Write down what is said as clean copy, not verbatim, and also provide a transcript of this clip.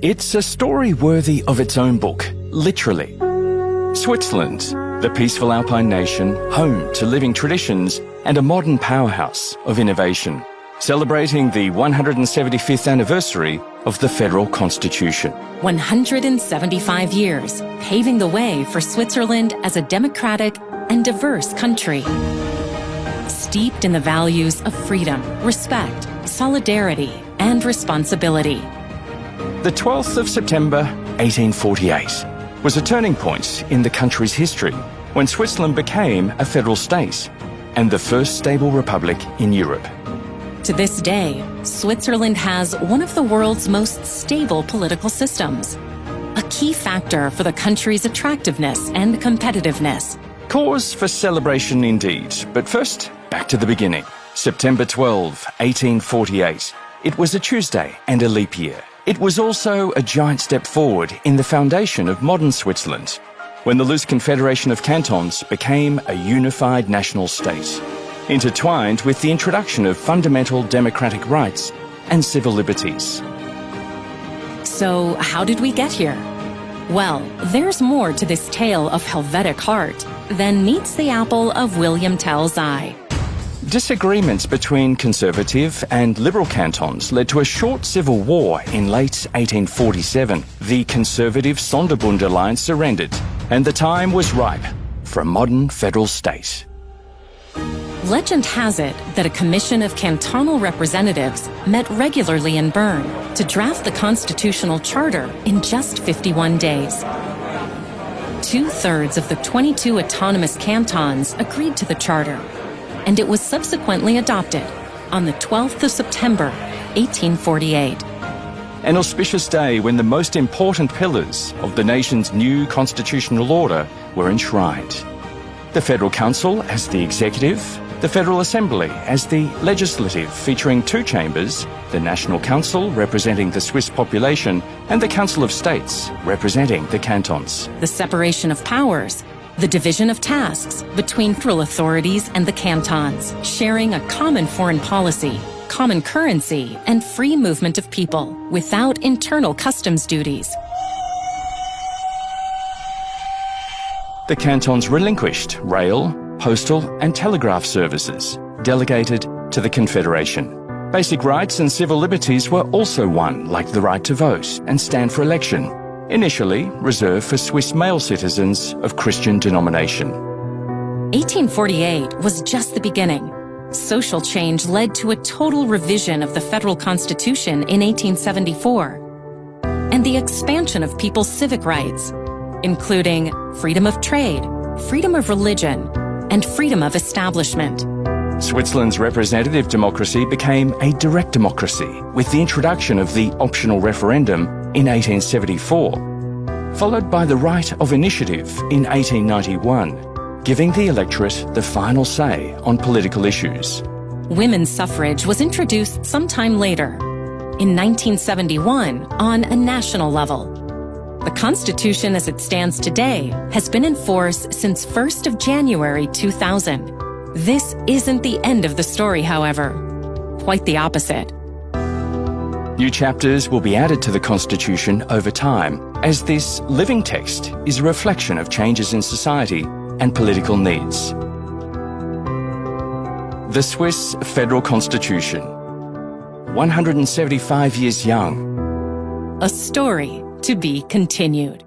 It's a story worthy of its own book, literally. Switzerland, the peaceful alpine nation, home to living traditions and a modern powerhouse of innovation, celebrating the 175th anniversary of the Federal Constitution. 175 years, paving the way for Switzerland as a democratic and diverse country. Steeped in the values of freedom, respect, solidarity, and responsibility. The 12th of September, 1848, was a turning point in the country's history when Switzerland became a federal state and the first stable republic in Europe. To this day, Switzerland has one of the world's most stable political systems, a key factor for the country's attractiveness and competitiveness. Cause for celebration indeed, but first, back to the beginning. September 12, 1848. It was a Tuesday and a leap year. It was also a giant step forward in the foundation of modern Switzerland, when the loose confederation of cantons became a unified national state, intertwined with the introduction of fundamental democratic rights and civil liberties. So, how did we get here? Well, there's more to this tale of Helvetic heart than meets the apple of William Tell's eye. Disagreements between conservative and liberal cantons led to a short civil war in late 1847. The conservative Sonderbund alliance surrendered, and the time was ripe for a modern federal state. Legend has it that a commission of cantonal representatives met regularly in Bern to draft the constitutional charter in just 51 days. 2/3 of the 22 autonomous cantons agreed to the charter, and it was subsequently adopted on the 12th of September, 1848. An auspicious day when the most important pillars of the nation's new constitutional order were enshrined. The Federal Council as the executive, the Federal Assembly as the legislative, featuring two chambers, the National Council representing the Swiss population and the Council of States representing the cantons. The separation of powers, the division of tasks between federal authorities and the cantons, sharing a common foreign policy, common currency, and free movement of people without internal customs duties. The cantons relinquished rail, postal, and telegraph services, delegated to the Confederation. Basic rights and civil liberties were also won, like the right to vote and stand for election, initially reserved for Swiss male citizens of Christian denomination. 1848 was just the beginning. Social change led to a total revision of the federal constitution in 1874, and the expansion of people's civic rights, including freedom of trade, freedom of religion, and freedom of establishment. Switzerland's representative democracy became a direct democracy with the introduction of the optional referendum in 1874, followed by the right of initiative in 1891, giving the electorate the final say on political issues. Women's suffrage was introduced sometime later, in 1971, on a national level. The Constitution as it stands today has been in force since 1st of January 2000. This isn't the end of the story, however. Quite the opposite. New chapters will be added to the Constitution over time, as this living text is a reflection of changes in society and political needs. The Swiss Federal Constitution, 175 years young. A story to be continued.